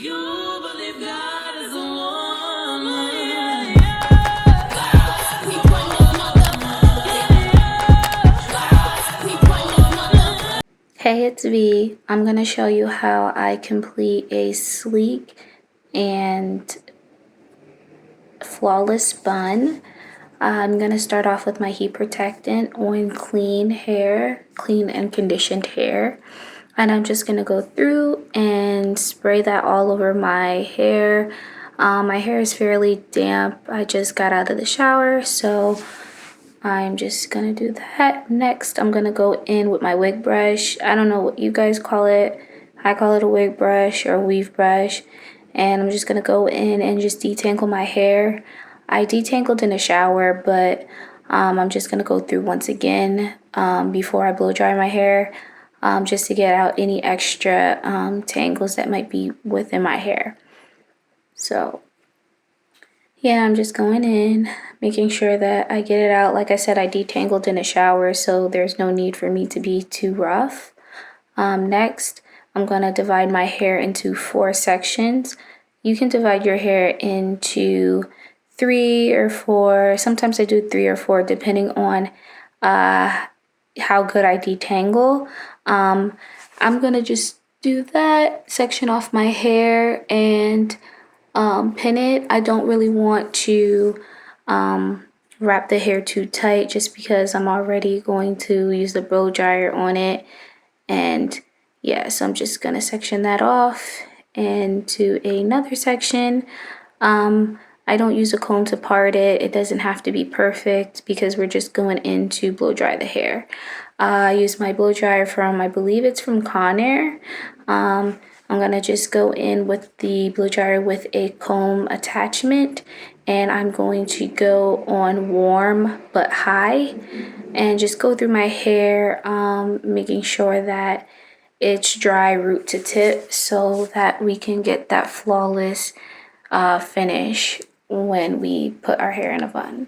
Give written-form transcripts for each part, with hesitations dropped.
you believe God is a woman. Hey, it's V. I'm going to show you how I complete a sleek and flawless bun. I'm going to start off with my heat protectant on clean and conditioned hair. And I'm just going to go through and spray that all over my hair. My hair is fairly damp. I just got out of the shower, so I'm just gonna do that. Next, I'm gonna go in with my wig brush. I don't know what you guys call it. I call it a wig brush or a weave brush. And I'm just gonna go in and just detangle my hair. I detangled in the shower, but I'm just gonna go through once again before I blow dry my hair, just to get out any extra tangles that might be within my hair. So yeah, I'm just going in, making sure that I get it out. Like I said, I detangled in a shower, so there's no need for me to be too rough. Next, I'm going to divide my hair into 4 sections. You can divide your hair into 3 or 4. Sometimes I do 3 or 4, depending on how good I detangle. I'm going to just do that, section off my hair, and pin it. I don't really want to wrap the hair too tight just because I'm already going to use the blow dryer on it. And yeah, so I'm just gonna section that off into another section. I don't use a comb to part it. It doesn't have to be perfect because we're just going in to blow dry the hair. I use my blow dryer from, I believe it's from Conair. I'm gonna just go in with the blow dryer with a comb attachment, and I'm going to go on warm but high and just go through my hair, making sure that it's dry root to tip so that we can get that flawless finish when we put our hair in a bun.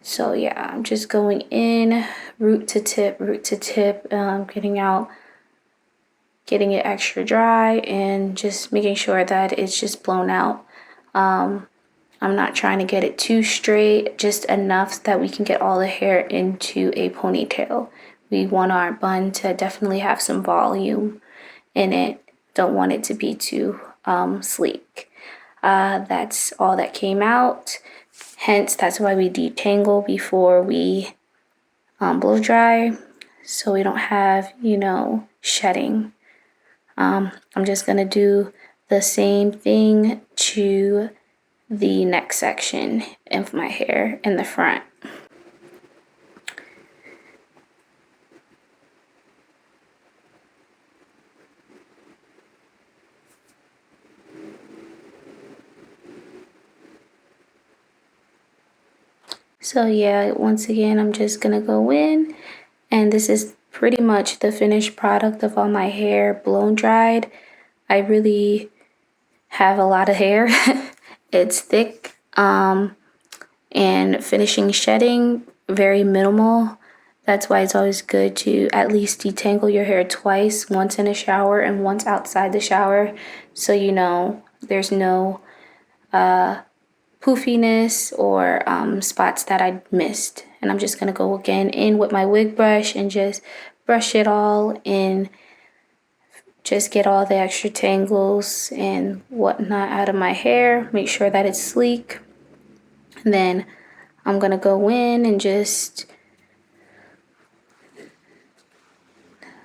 So yeah, I'm just going in root to tip, getting it extra dry and just making sure that it's just blown out. I'm not trying to get it too straight, just enough that we can get all the hair into a ponytail. We want our bun to definitely have some volume in it. Don't want it to be too sleek. That's all that came out. Hence, that's why we detangle before we blow dry, so we don't have, shedding. I'm just gonna do the same thing to the next section of my hair in the front. So yeah, once again, I'm just gonna go in, and this is pretty much the finished product of all my hair blown dried. I really have a lot of hair. It's thick, and finishing shedding very minimal. That's why it's always good to at least detangle your hair twice, once in a shower and once outside the shower, so you know there's no poofiness or spots that I missed. And I'm just gonna go again in with my wig brush and just brush it all in, just get all the extra tangles and whatnot out of my hair, make sure that it's sleek. And then I'm gonna go in and just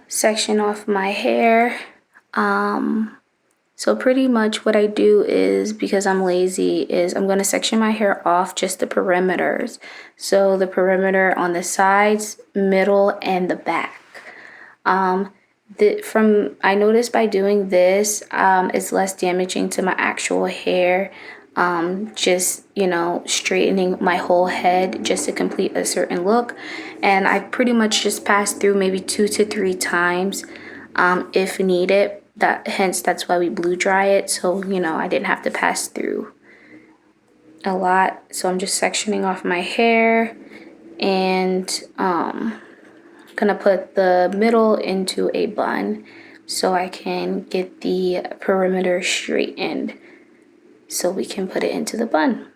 section off my hair. So pretty much what I do is, because I'm lazy, is I'm going to section my hair off just the perimeters. So the perimeter on the sides, middle, and the back. I noticed by doing this, it's less damaging to my actual hair. Just, straightening my whole head just to complete a certain look. And I pretty much just pass through maybe 2 to 3 times if needed. That's why we blow dry it, so I didn't have to pass through a lot. So I'm just sectioning off my hair and gonna put the middle into a bun. so I can get the perimeter straightened so we can put it into the bun.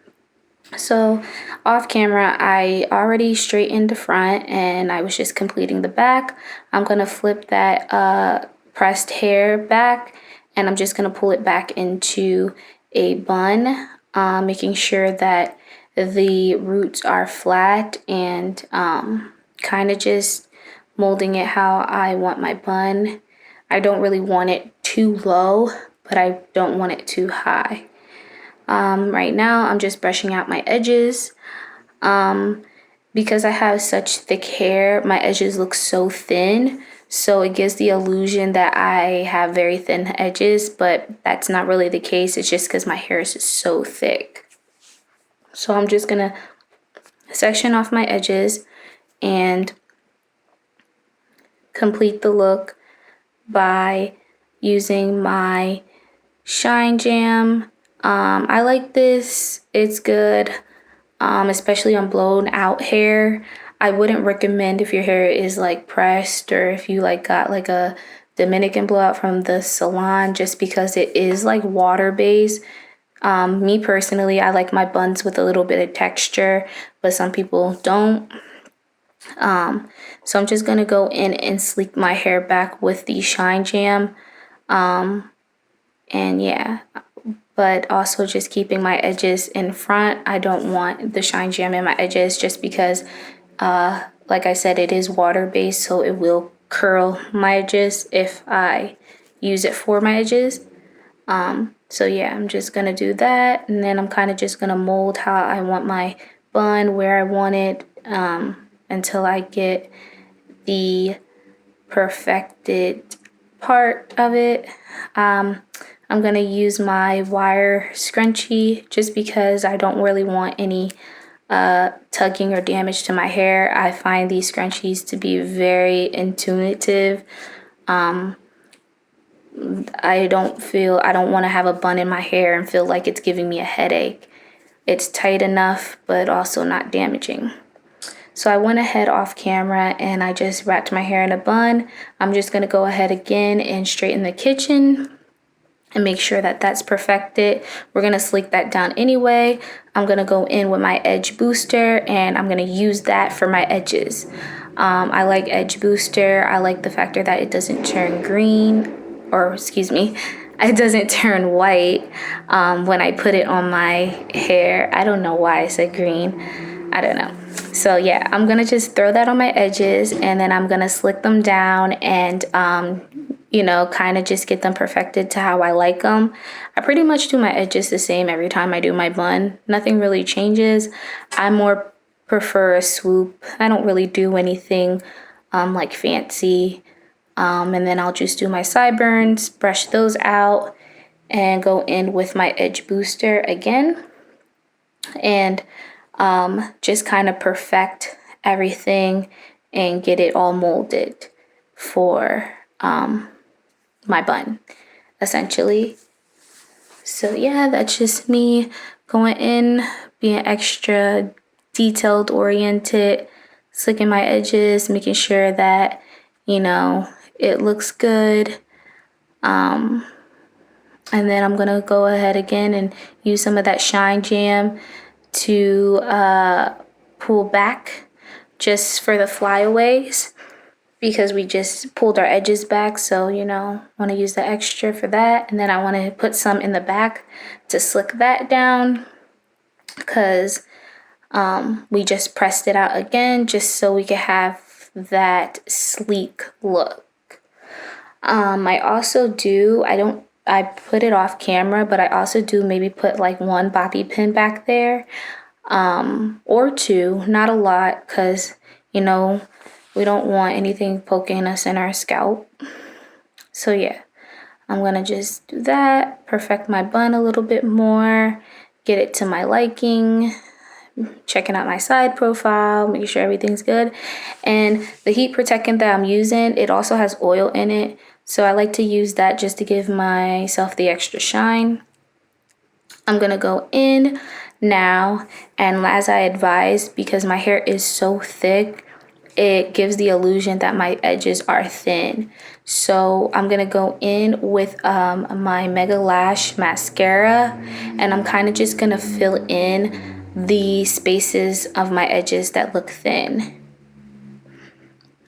So off camera, I already straightened the front and I was just completing the back. I'm gonna flip that pressed hair back and I'm just gonna pull it back into a bun, making sure that the roots are flat and kind of just molding it how I want my bun. I don't really want it too low, but I don't want it too high. Right now, I'm just brushing out my edges. Because I have such thick hair, my edges look so thin. So it gives the illusion that I have very thin edges, but that's not really the case. It's just because my hair is just so thick. So I'm just gonna section off my edges and complete the look by using my Shine Jam. I like this. It's good, especially on blown out hair. I wouldn't recommend if your hair is like pressed or if you like got like a Dominican blowout from the salon, just because it is like water based. Me personally, I like my buns with a little bit of texture, but some people don't. So I'm just gonna go in and sleek my hair back with the Shine Jam. And yeah, but also just keeping my edges in front. I don't want the Shine Jam in my edges just because, like I said, it is water based, so it will curl my edges if I use it for my edges. So yeah, I'm just gonna do that, and then I'm kind of just gonna mold how I want my bun, where I want it, until I get the perfected part of it. I'm gonna use my wire scrunchie just because I don't really want any tugging or damage to my hair. I find these scrunchies to be very intuitive. I don't want to have a bun in my hair and feel like it's giving me a headache. It's tight enough, but also not damaging. So I went ahead off camera and I just wrapped my hair in a bun. I'm just gonna go ahead again and straighten the kitchen and make sure that that's perfected. We're gonna sleek that down anyway. I'm gonna go in with my edge booster and I'm gonna use that for my edges. I like edge booster. I like the factor that it doesn't turn green, or excuse me, it doesn't turn white when I put it on my hair. I don't know why I said green. I don't know. So yeah, I'm gonna just throw that on my edges and then I'm gonna slick them down and kind of just get them perfected to how I like them. I pretty much do my edges the same every time I do my bun. Nothing really changes. I more prefer a swoop. I don't really do anything like fancy. And then I'll just do my sideburns, brush those out, and go in with my edge booster again. And just kind of perfect everything and get it all molded for my bun, essentially. So yeah, that's just me going in, being extra detailed oriented, slicking my edges, making sure that, it looks good. And then I'm gonna go ahead again and use some of that Shine Jam to pull back just for the flyaways, because we just pulled our edges back. So, want to use the extra for that. And then I want to put some in the back to slick that down because we just pressed it out again just so we could have that sleek look. I put it off camera, but I also do maybe put like one bobby pin back there, or two, not a lot, because, we don't want anything poking us in our scalp. So yeah, I'm gonna just do that, perfect my bun a little bit more, get it to my liking, checking out my side profile, making sure everything's good. And the heat protectant that I'm using, it also has oil in it. So I like to use that just to give myself the extra shine. I'm gonna go in now, and as I advised, because my hair is so thick, it gives the illusion that my edges are thin. So I'm gonna go in with my Mega Lash mascara, and I'm kind of just gonna fill in the spaces of my edges that look thin.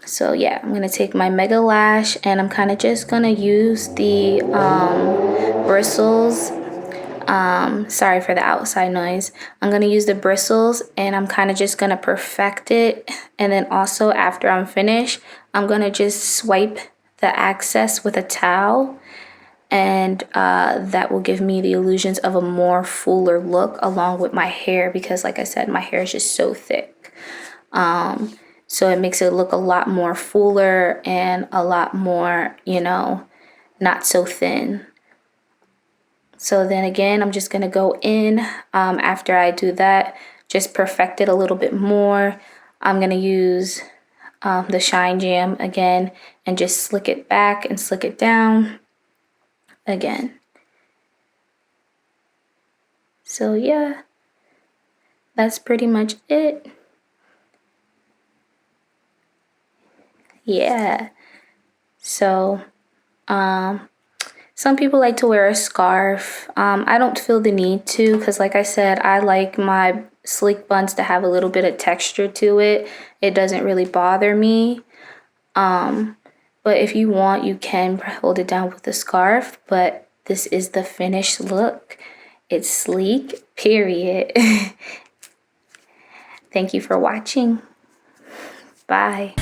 So yeah, I'm gonna take my Mega Lash and I'm kind of just gonna use the bristles. Sorry for the outside noise. I'm gonna use the bristles and I'm kind of just gonna perfect it. And then also after I'm finished, I'm gonna just swipe the excess with a towel, and that will give me the illusions of a more fuller look along with my hair, because like I said, my hair is just so thick. So it makes it look a lot more fuller and a lot more, you know, not so thin. So then again, I'm just gonna go in after I do that, just perfect it a little bit more. I'm gonna use the Shine Jam again and just slick it back and slick it down again. So yeah, that's pretty much it. Yeah. So some people like to wear a scarf. I don't feel the need to, because like I said, I like my sleek buns to have a little bit of texture to it. It doesn't really bother me. But if you want, you can hold it down with a scarf. But this is the finished look. It's sleek, period. Thank you for watching. Bye.